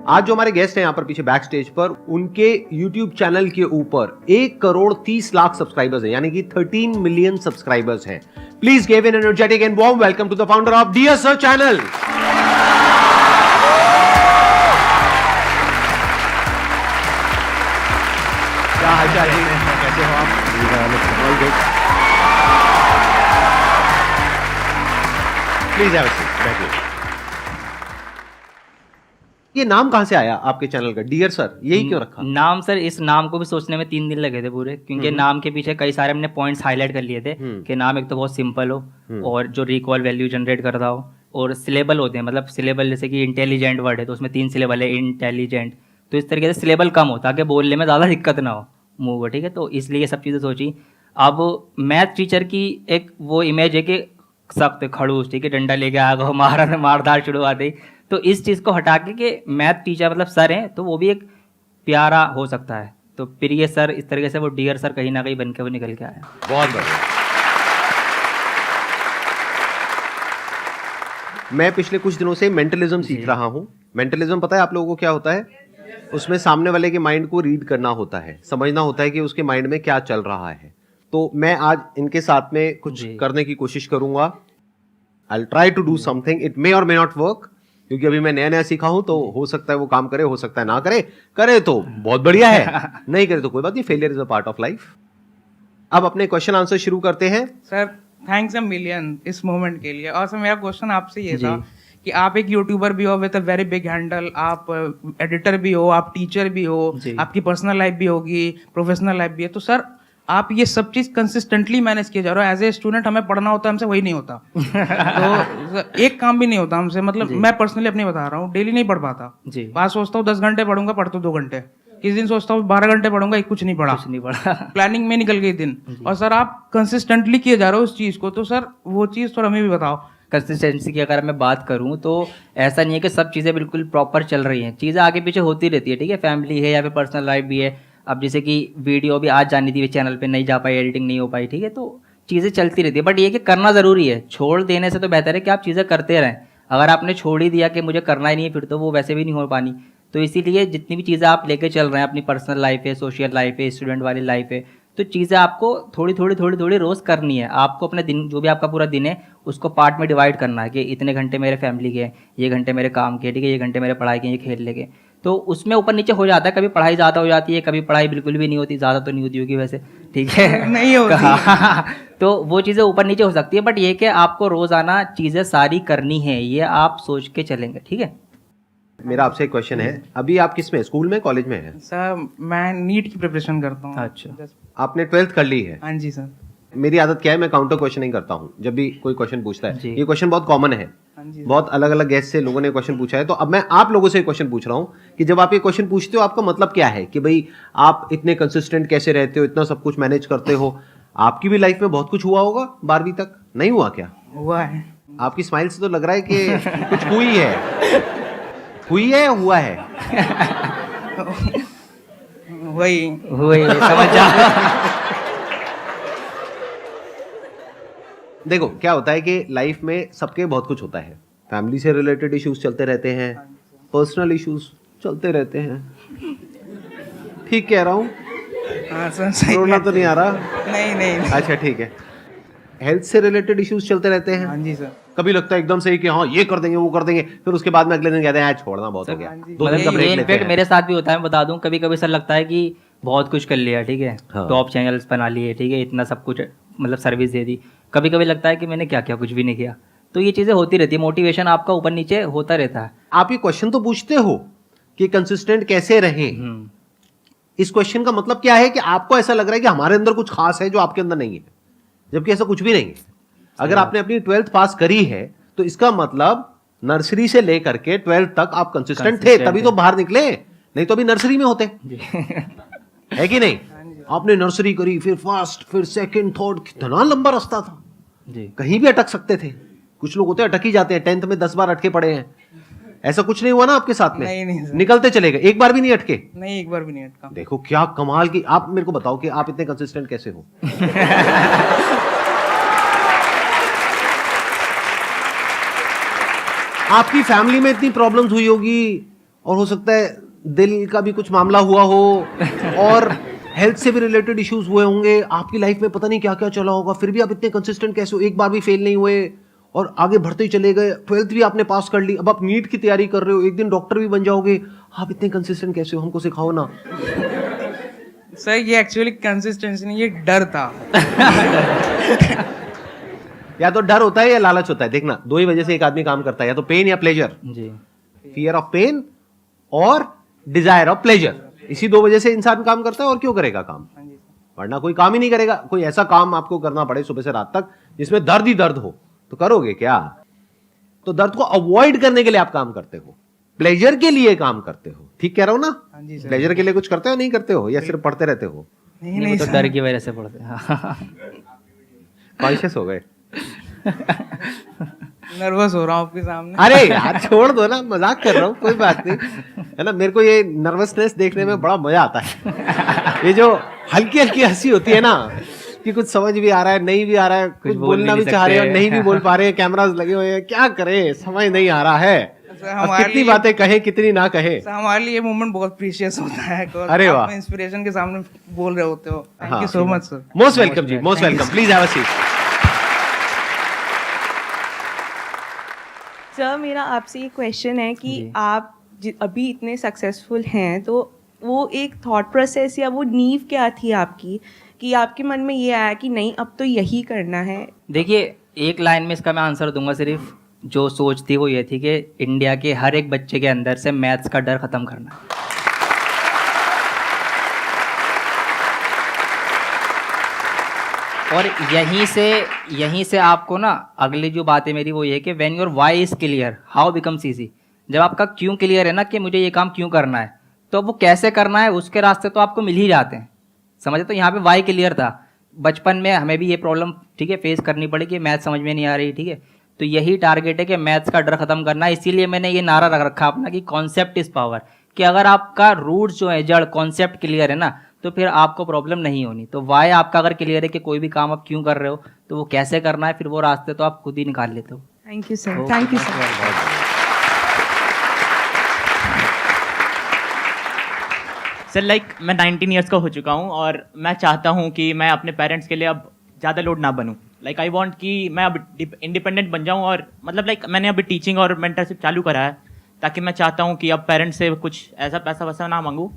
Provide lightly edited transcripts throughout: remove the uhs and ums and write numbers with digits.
आज जो हमारे गेस्ट हैं यहाँ पर पीछे बैक स्टेज पर, उनके YouTube चैनल के ऊपर 1,30,00,000 सब्सक्राइबर्स हैं, यानी कि 13 मिलियन सब्सक्राइबर्स हैं। Please give an energetic and warm welcome to the founder of dear sir channel. क्या हालचाल जी, कैसे हो आप? प्लीज हैव अ सीट, बैठिए। ये नाम कहां से आया आपके चैनल का, डियर सर, यही क्यों रखा? नाम सर, इस नाम को भी सोचने में 3 दिन लगे थे पूरे, क्योंकि नाम के पीछे कई सारे हमने पॉइंट्स हाईलाइट कर लिए थे कि नाम एक तो बहुत सिंपल हो और जो रिकॉल वैल्यू जनरेट करता हो, और सिलेबल होते हैं, मतलब सिलेबल जैसे कि इंटेलिजेंट वर्ड है तो उसमें 3 सिलेबल है, इंटेलिजेंट, तो इस तरीके से सिलेबल कम हो ताकि बोलने में ज़्यादा दिक्कत ना हो मूव, ठीक है। तो इसलिए ये सब चीज़ें सोची। अब मैथ टीचर की एक वो इमेज है कि सख्त खड़ूस, ठीक है, डंडा लेके आ गो, मारधार शुरू आ गई। तो इस चीज़ को हटा के मैथ टीचर मतलब सर हैं तो वो भी एक प्यारा हो सकता है, तो प्रिय सर, इस तरीके से वो डियर सर कहीं ना कहीं बन के वो निकल के आया। बहुत बढ़िया। मैं पिछले कुछ दिनों से मेंटलिज्म सीख रहा हूं। मेंटलिज्म पता है आप लोगों को क्या होता है? उसमें सामने वाले के माइंड को रीड करना होता है, समझना होता है कि उसके माइंड में क्या चल रहा है। तो मैं आज इनके साथ में कुछ करने की कोशिश करूंगा। I will try to do something, it may or may not work, क्योंकि अभी मैं नया नया सीखा हूं, तो हो सकता है वो काम करे, हो सकता है ना करे। करे तो बहुत बढ़िया है, नहीं करे तो कोई बात नहीं, failure is a part of life. अब अपने क्वेश्चन आंसर शुरू करते हैं। सर थैंक्स अ मिलियन इस मोमेंट के लिए। और सर मेरा क्वेश्चन आपसे ये था कि आप एक यूट्यूबर भी हो with a very big handle, आप एडिटर भी हो, आप टीचर भी हो, आपकी पर्सनल लाइफ भी होगी, प्रोफेशनल लाइफ भी है, तो सर आप ये सब चीज कंसिस्टेंटली मैनेज किया जा रहा है। एज ए स्टूडेंट हमें पढ़ना होता है, हमसे वही नहीं होता। तो एक काम भी नहीं होता हमसे, मतलब मैं पर्सनली अपनी बता रहा हूँ, डेली नहीं पढ़ पाता। बात सोचता हूँ 10 घंटे पढ़ूंगा, पढ़ता 2 घंटे। किस दिन सोचता हूँ 12 घंटे पढ़ूंगा, कुछ नहीं पढ़ा। प्लानिंग में निकल गई दिन। और सर आप कंसिस्टेंटली किए जा रहे हो उस चीज को, तो सर वो चीज थोड़ा हमें भी बताओ। कंसिस्टेंसी की अगर मैं बात करूं तो ऐसा नहीं है कि सब चीज़ें बिल्कुल प्रॉपर चल रही हैं, चीज़ें आगे पीछे होती रहती है, ठीक है, फैमिली है या फिर पर्सनल लाइफ भी है। अब जैसे कि वीडियो भी आज जानी थी चैनल पे, नहीं जा पाई, एडिटिंग नहीं हो पाई, ठीक है, तो चीज़ें चलती रहती है, बट ये कि करना ज़रूरी है। छोड़ देने से तो बेहतर है कि आप चीज़ें करते रहें। अगर आपने छोड़ ही दिया कि मुझे करना ही नहीं है, फिर तो वो वैसे भी नहीं हो पानी। तो इसीलिए जितनी भी चीज़ें आप लेके चल रहे हैं, अपनी पर्सनल लाइफ है, सोशल लाइफ है, स्टूडेंट वाली लाइफ है, तो चीज़ें आपको थोड़ी थोड़ी रोज़ करनी है। आपको अपने दिन, जो भी आपका पूरा दिन है, उसको पार्ट में डिवाइड करना है कि इतने घंटे मेरे फैमिली के, ये घंटे मेरे काम के, ठीक है, ये घंटे मेरे पढ़ाई के, ये खेलने के। तो उसमें ऊपर नीचे हो जाता है, कभी पढ़ाई ज़्यादा हो जाती है, कभी पढ़ाई बिल्कुल भी नहीं होती, ज़्यादा तो नहीं होती होगी वैसे, ठीक है, नहीं होती। तो वो चीज़ें ऊपर नीचे हो सकती है, बट ये कि आपको रोज़ाना चीज़ें सारी करनी है, ये आप सोच के चलेंगे, ठीक है। मेरा आपसे एक क्वेश्चन है, अभी आप किस में, स्कूल में, कॉलेज में है? सर मैं नीट की प्रिपरेशन करता हूँ। अच्छा, आपने 12th कर ली है? हाँ जी सर। मेरी आदत क्या है, मैं काउंटर क्वेश्चनिंग करता हूँ जब भी कोई क्वेश्चन पूछता है। ये क्वेश्चन बहुत कॉमन है, बहुत अलग अलग गेस्ट से लोगों ने क्वेश्चन पूछा है। तो अब मैं आप लोगों से क्वेश्चन पूछ रहा हूँ कि जब आप ये क्वेश्चन पूछते हो, आपका मतलब क्या है कि भाई आप इतने कंसिस्टेंट कैसे रहते हो, इतना सब कुछ मैनेज करते हो? आपकी भी लाइफ में बहुत कुछ हुआ होगा 12वीं तक, नहीं हुआ क्या? हुआ है। आपकी स्माइल से तो लग रहा है कि कुछ हुई है। हुई है या हुआ है? वही समझ जा। देखो क्या होता है कि लाइफ में सबके बहुत कुछ होता है, फैमिली से रिलेटेड इश्यूज चलते रहते हैं, पर्सनल इश्यूज चलते रहते हैं। ठीक कह रहा हूँ? हाँ सर, सही। रोना तो नहीं आ रहा? नहीं। अच्छा ठीक है। हेल्थ से रिलेटेड इश्यूज चलते रहते हैं। हाँ जी सर। कभी लगता है एकदम सही कि हाँ ये कर देंगे, वो कर देंगे, फिर उसके बाद में अगले दिन कहते हैं छोड़ना बहुत हो गया, 2 दिन का ब्रेक लेते हैं। मेरे साथ भी होता है, मैं बता दूं, कभी कभी सर लगता है कि बहुत कुछ कर लिया, ठीक है, टॉप चैनल्स बना लिए, ठीक है, इतना सब कुछ मतलब सर्विस दे दी। कभी कभी लगता है कि मैंने क्या किया, कुछ भी नहीं किया। तो ये चीज़ें होती रहती है, मोटिवेशन आपका ऊपर नीचे होता रहता है। आप ये क्वेश्चन तो पूछते हो कि कंसिस्टेंट कैसे रहें। इस क्वेश्चन का मतलब क्या है कि आपको ऐसा लग रहा है कि हमारे अंदर कुछ खास है जो आपके अंदर नहीं है, जबकि ऐसा कुछ भी नहीं है। अगर आपने अपनी 12th पास करी है तो इसका मतलब नर्सरी से लेकर के 12th तक आप कंसिस्टेंट थे, तभी तो बाहर निकले, नहीं तो अभी नर्सरी में होते। है कि नहीं? आपने नर्सरी करी, फिर फर्स्ट, फिर सेकंड, थर्ड, कितना लंबा रास्ता था जी। कहीं भी अटक सकते थे। कुछ लोग होते हैं अटक ही जाते हैं, 10th में 10 बार अटके पड़े हैं। ऐसा कुछ नहीं हुआ ना आपके साथ में? नहीं निकलते चले गए, एक बार भी नहीं अटके? नहीं, एक बार भी नहीं अटका। देखो क्या कमाल की। आप मेरे को बताओ कि आप इतने कंसिस्टेंट कैसे हो? आपकी फैमिली में इतनी प्रॉब्लम्स हुई होगी और हो सकता है दिल का भी कुछ मामला हुआ हो और हेल्थ से भी रिलेटेड इश्यूज हुए होंगे, आपकी लाइफ में पता नहीं क्या क्या चला होगा, फिर भी आप इतने कंसिस्टेंट कैसे हो, एक बार भी फेल नहीं हुए और आगे बढ़ते ही चले गए, 12th भी आपने पास कर ली, अब आप नीट की तैयारी कर रहे हो, एक दिन डॉक्टर भी बन जाओगे, आप इतने कंसिस्टेंट कैसे हो, हमको सिखाओ ना। सर ये एक्चुअली कंसिस्टेंसी नहीं, ये डर था। या तो डर होता है या लालच होता है, देखना दो ही वजह से एक आदमी काम करता है, या तो पेन या प्लेजर, जी, फियर ऑफ पेन और डिजायर ऑफ प्लेजर, इसी दो वजह से इंसान काम करता है और क्यों करेगा काम, वरना कोई काम ही नहीं करेगा। कोई ऐसा काम आपको करना पड़े सुबह से रात तक जिसमें दर्द ही दर्द हो तो करोगे क्या? तो दर्द को अवॉइड करने के लिए आप काम करते हो, प्लेजर के लिए काम करते हो, ठीक कह रहा हूं ना? प्लेजर के लिए कुछ करते हो नहीं करते हो, या सिर्फ पढ़ते रहते हो? नहीं तो डर की वजह से पढ़ते हैं। कॉन्शियस हो गए? नर्वस हो रहा हूँ आपके सामने। अरे यार छोड़ दो ना, मजाक कर रहा हूँ, कोई बात नहीं है ना। मेरे को ये नर्वसनेस देखने में बड़ा मजा आता है, ये जो हल्की हल्की हंसी होती है ना, कि कुछ समझ भी आ रहा है नहीं भी आ रहा है, कुछ बोलना भी चाह रहे हैं और नहीं भी बोल पा रहे हैं, कैमरास लगे हुए हैं, क्या करें समझ नहीं आ रहा है, अब कितनी बातें कहे कितनी ना कहे। हमारे लिए ये मोमेंट बहुत प्रीशियस होता है। अरे वाह, इंस्पिरेशन के सामने बोल रहे होते हो। Thank you so much sir. Most welcome जी, most welcome, please have a seat. Sir मेरा आपसे ये क्वेश्चन है कि आप अभी इतने सक्सेसफुल हैं, तो वो एक थॉट प्रोसेस या वो नींव क्या थी आपकी कि आपके मन में ये आया कि नहीं अब तो यही करना है? देखिए, एक लाइन में इसका मैं आंसर दूंगा, सिर्फ जो सोच थी वो ये थी कि इंडिया के हर एक बच्चे के अंदर से मैथ्स का डर खत्म करना। और यहीं से आपको ना अगली जो बात है मेरी वो ये है कि when your why is clear how becomes easy. जब आपका क्यों क्लियर है ना कि मुझे ये काम क्यों करना है, तो वो कैसे करना है उसके रास्ते तो आपको मिल ही जाते हैं, समझे? तो यहाँ पे वाई क्लियर था। बचपन में हमें भी ये प्रॉब्लम ठीक है फेस करनी पड़ी कि मैथ समझ में नहीं आ रही, ठीक है, तो यही टारगेट है कि मैथ्स का डर खत्म करना है। इसीलिए मैंने ये नारा रख रखा अपना कि कॉन्सेप्ट इज पावर, कि अगर आपका रूट जो है जड़ कॉन्सेप्ट क्लियर है ना, तो फिर आपको प्रॉब्लम नहीं होनी। तो वाई आपका अगर क्लियर है कि कोई भी काम आप क्यों कर रहे हो, तो वो कैसे करना है, फिर वो रास्ते तो आप खुद ही निकाल लेते हो। Thank you sir, thank you sir. Sir मैं 19 ईयर्स का हो चुका हूँ और मैं चाहता हूँ कि मैं अपने पेरेंट्स के लिए अब ज़्यादा लोड ना बनूँ। आई वांट कि मैं अब इंडिपेंडेंट बन जाऊँ और मैंने अभी टीचिंग और मेंटरशिप चालू करा है, ताकि मैं चाहता हूँ कि अब पेरेंट्स से कुछ ऐसा पैसा वैसा ना मांगूँ।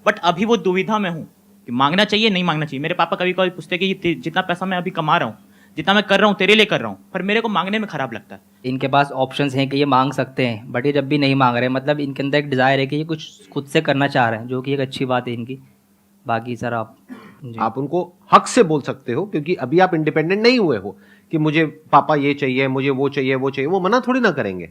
बट अभी वो दुविधा में हूँ कि मांगना चाहिए नहीं मांगना चाहिए। मेरे पापा कभी कभी पूछते कि जितना पैसा मैं अभी कमा रहा हूँ, जितना मैं कर रहा हूँ तेरे लिए कर रहा हूँ, पर मेरे को मांगने में खराब लगता है। इनके पास ऑप्शंस हैं कि ये मांग सकते हैं, बट ये जब भी नहीं मांग रहे, मतलब इनके अंदर एक डिज़ायर है कि ये कुछ खुद से करना चाह रहे हैं, जो कि एक अच्छी बात है इनकी। बाकी सर आप उनको हक से बोल सकते हो, क्योंकि अभी आप इंडिपेंडेंट नहीं हुए हो कि मुझे पापा ये चाहिए, मुझे वो चाहिए, वो चाहिए। वो मना थोड़ी ना करेंगे,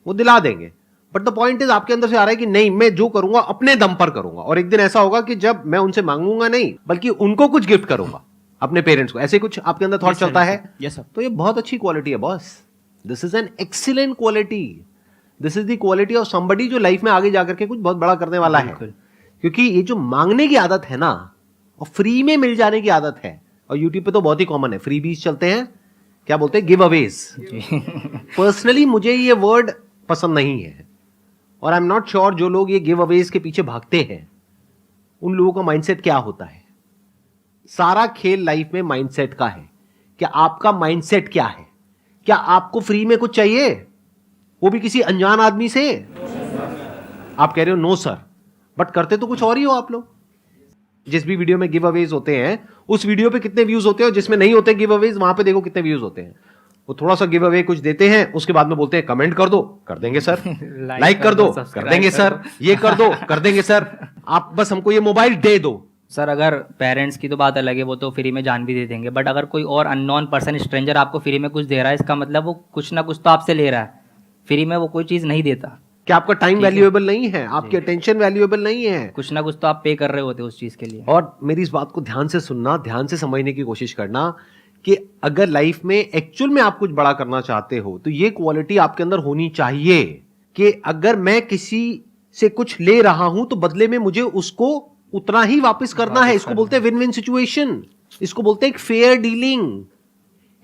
वो दिला देंगे। बट द पॉइंट इज आपके अंदर से आ रहा है कि नहीं, मैं जो करूंगा अपने दम पर करूंगा, और एक दिन ऐसा होगा कि जब मैं उनसे मांगूंगा नहीं बल्कि उनको कुछ गिफ्ट करूंगा, अपने पेरेंट्स को। ऐसे कुछ आपके अंदर थॉट चलता है? Yes sir. तो ये बहुत अच्छी क्वालिटी है boss, this is an excellent quality, this is the quality of somebody जो लाइफ में आगे जाकर के कुछ बहुत बड़ा करने वाला है। क्योंकि ये जो मांगने की आदत है ना, और फ्री में मिल जाने की आदत है, और यूट्यूब पे तो बहुत ही कॉमन है, फ्री बीज चलते हैं, क्या बोलते हैं, गिव अवेज। पर्सनली मुझे ये वर्ड पसंद नहीं है, और आई एम नॉट श्योर जो लोग ये गिव अवेज के पीछे भागते हैं उन लोगों का माइंडसेट क्या होता है। सारा खेल लाइफ में माइंडसेट का है। क्या आपका माइंडसेट क्या है? क्या आपको फ्री में कुछ चाहिए, वो भी किसी अनजान आदमी से? आप कह रहे हो नो सर, बट करते तो कुछ और ही हो आप लोग। जिस भी वीडियो में गिव अवेज होते हैं उस वीडियो पे कितने व्यूज होते हैं, और जिसमें नहीं होते गिव अवेज वहां पे देखो कितने व्यूज होते हैं। वो थोड़ा सा गिव अवे कुछ देते हैं, उसके बाद में बोलते हैं कमेंट कर दो, कर देंगे सर, लाइक कर दो, कर देंगे सर, ये कर दो, कर देंगे सर, आप बस हमको ये मोबाइल दे दो। सर अगर पेरेंट्स की तो बात अलग है, वो तो फ्री में जान भी दे देंगे, बट अगर कोई और अननोन पर्सन, स्ट्रेंजर आपको फ्री में कुछ दे रहा है, इसका मतलब वो कुछ ना कुछ तो आपसे ले रहा है। फ्री में वो कोई चीज़ नहीं देता। क्या आपका टाइम वैल्यूएबल नहीं है? आपकी अटेंशन वैल्यूएबल नहीं है? कुछ ना कुछ तो आप पे कर रहे होते उस चीज़ के लिए। और मेरी इस बात को ध्यान से सुनना, ध्यान से समझने की कोशिश करना कि अगर लाइफ में एक्चुअल में आप कुछ बड़ा करना चाहते हो तो ये क्वालिटी आपके अंदर होनी चाहिए कि अगर मैं किसी से कुछ ले रहा हूं तो बदले में मुझे उसको उतना ही वापस करना है। इसको बोलते हैं विन विन सिचुएशन, इसको बोलते हैं एक फेयर डीलिंग।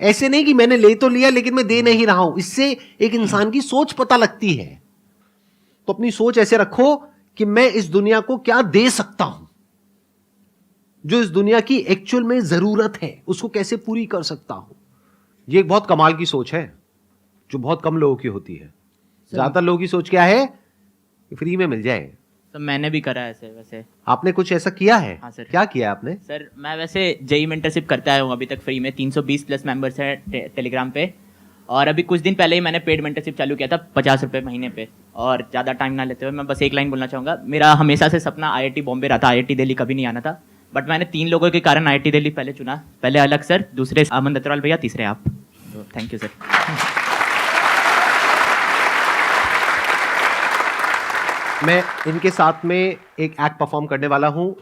ऐसे नहीं कि मैंने ले तो लिया लेकिन मैं दे नहीं रहा हूं। इससे एक इंसान की सोच पता लगती है। तो अपनी सोच ऐसे रखो कि मैं इस दुनिया को क्या दे सकता हूं, जो इस दुनिया की एक्चुअल में जरूरत है उसको कैसे पूरी कर सकता हूं। ये एक बहुत कमाल की सोच है जो बहुत कम लोगों की होती है। ज्यादातर लोगों की सोच क्या है कि फ्री में मिल जाए। तो मैंने भी करा है ऐसे वैसे। आपने कुछ ऐसा किया है? हाँ सर। क्या किया आपने? सर मैं वैसे जेई मेंटरशिप करता आया हूँ अभी तक फ्री में। 320 प्लस मेंबर्स हैं टेलीग्राम पे, और अभी कुछ दिन पहले ही मैंने पेड मेंटरशिप चालू किया था 50 रुपये महीने पे। और ज़्यादा टाइम ना लेते हुए मैं बस एक लाइन बोलना चाहूँगा। मेरा हमेशा से सपना IIT बॉम्बे रहा था, IIT दिल्ली कभी नहीं आना था, बट मैंने 3 लोगों के कारण IIT दिल्ली पहले चुना। पहले अलग सर, दूसरे अमन दत्तवाल भैया, तीसरे आप। तो थैंक यू सर। मैं इनके साथ में एक एक्ट परफॉर्म करने वाला हूं।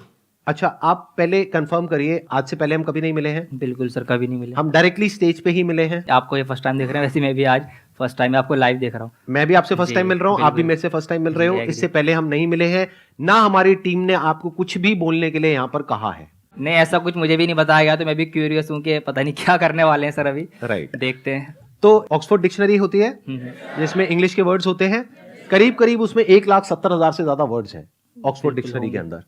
अच्छा, आप पहले कंफर्म करिए, आज से पहले हम कभी नहीं मिले हैं? बिल्कुल सर, कभी नहीं मिले। हम डायरेक्टली स्टेज पे ही मिले हैं। आपको ये फर्स्ट टाइम देख रहे हैं, वैसे मैं भी आज फर्स्ट टाइम आपको लाइव देख रहा हूँ। मैं भी आपसे फर्स्ट टाइम मिल रहा हूँ, आप भी मेरे से फर्स्ट टाइम मिल रहे हो। इससे पहले हम नहीं मिले हैं, ना हमारी टीम ने आपको कुछ भी बोलने के लिए यहाँ पर कहा है। नहीं, ऐसा कुछ मुझे भी नहीं बताया गया, तो मैं भी क्यूरियस हूँ कि पता नहीं क्या करने वाले हैं सर अभी। राइट, देखते हैं। तो ऑक्सफोर्ड डिक्शनरी होती है जिसमें इंग्लिश के वर्ड्स होते हैं, करीब करीब उसमें 1,70,000 से ज्यादा वर्ड्स हैं ऑक्सफोर्ड डिक्शनरी के अंदर।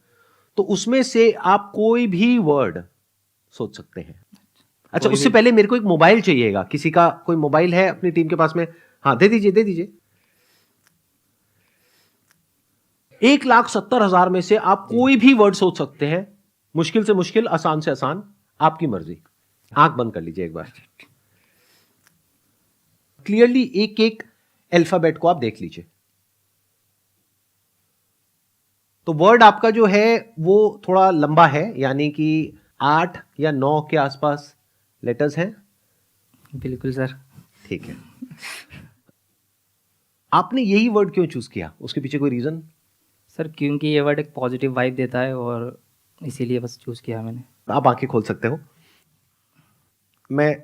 तो उसमें से आप कोई भी वर्ड सोच सकते हैं। अच्छा, उससे पहले मेरे को एक मोबाइल चाहिएगा। किसी का कोई मोबाइल है अपनी टीम के पास में? हाँ, दे दीजिए, दे दीजिए। 1,70,000 में से आप कोई भी वर्ड सोच सकते हैं, मुश्किल से मुश्किल, आसान से आसान, आपकी मर्जी। आंख बंद कर लीजिए एक बार, क्लियरली एक एक अल्फाबेट को आप देख लीजिए। तो वर्ड आपका जो है वो थोड़ा लंबा है, यानी कि 8 या 9 के आसपास लेटर्स हैं। बिल्कुल सर। ठीक है। आपने यही वर्ड क्यों चूज किया? उसके पीछे कोई रीजन? सर क्योंकि ये वर्ड एक पॉजिटिव वाइब देता है और इसीलिए बस चूज किया मैंने। आप आंखें खोल सकते हो, मैं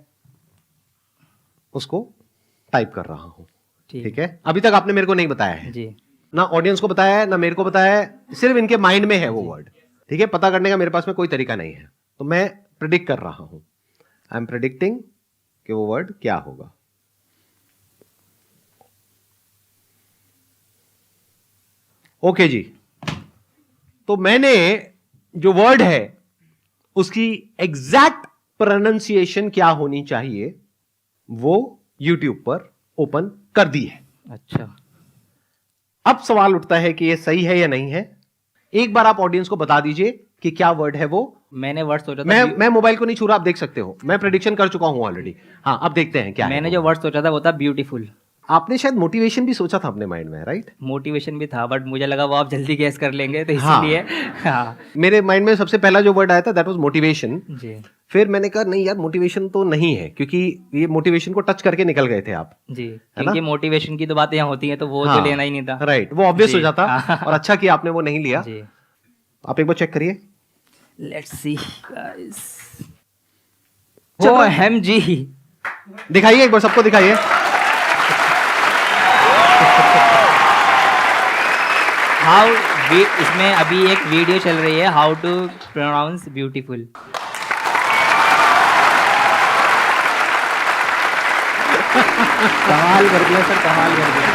उसको टाइप कर रहा हूं। ठीक है। अभी तक आपने मेरे को नहीं बताया है जी, ना, ऑडियंस को बताया है ना मेरे को बताया है, सिर्फ इनके माइंड में है वो वर्ड। ठीक है, पता करने का मेरे पास में कोई तरीका नहीं है, तो मैं प्रिडिक्ट कर रहा हूं। आई एम प्रिडिक्टिंग कि वो वर्ड क्या होगा। ओके जी, तो मैंने जो वर्ड है उसकी एग्जैक्ट प्रोनाउंसिएशन क्या होनी चाहिए वो YouTube पर ओपन कर दी है। अच्छा, अब सवाल उठता है कि ये सही है या नहीं है। एक बार आप ऑडियंस को बता दीजिए कि क्या वर्ड है वो। मैंने वर्ड सोचा था, मैं मोबाइल को नहीं छू रहा, आप देख सकते हो, मैं प्रेडिक्शन कर चुका हूं ऑलरेडी। हाँ, अब देखते हैं क्या मैंने है जो वर्ड सोचा था वो था ब्यूटीफुल। आपने शायद मोटिवेशन भी सोचा था अपने माइंड में, राइट? मोटिवेशन भी था, बट मुझे लगा वो आप जल्दी गैस कर लेंगे, तो हाँ। इसीलिए हाँ मेरे माइंड में सबसे पहला जो वर्ड आया था दैट वाज मोटिवेशन। जी फिर मैंने कहा नहीं यार, मोटिवेशन तो नहीं है, क्योंकि ये मोटिवेशन को टच करके निकल गए थे आप। जी, क्योंकि मोटिवेशन की तो बातें यहाँ होती हैं, तो वो हाँ, तो लेना ही नहीं था। राइट, वो ऑब्वियस जी, हो जाता। हाँ। और अच्छा किया आपने वो नहीं लिया। जी, आप एक बार चेक करिए। Let's see guys. OMG, दिखाइए एक बार, सबको दिखाइए। हाउ इसमें अभी एक वीडियो चल रही है, हाउ टू प्रोनाउंस ब्यूटीफुल। कमाल कर दिया सर, कमाल कर दिया।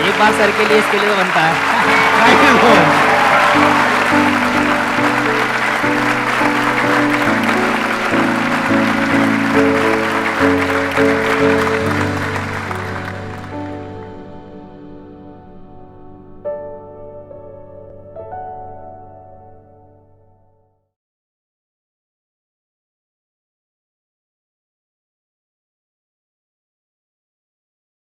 एक बार सर के लिए, इसके लिए तो बनता है।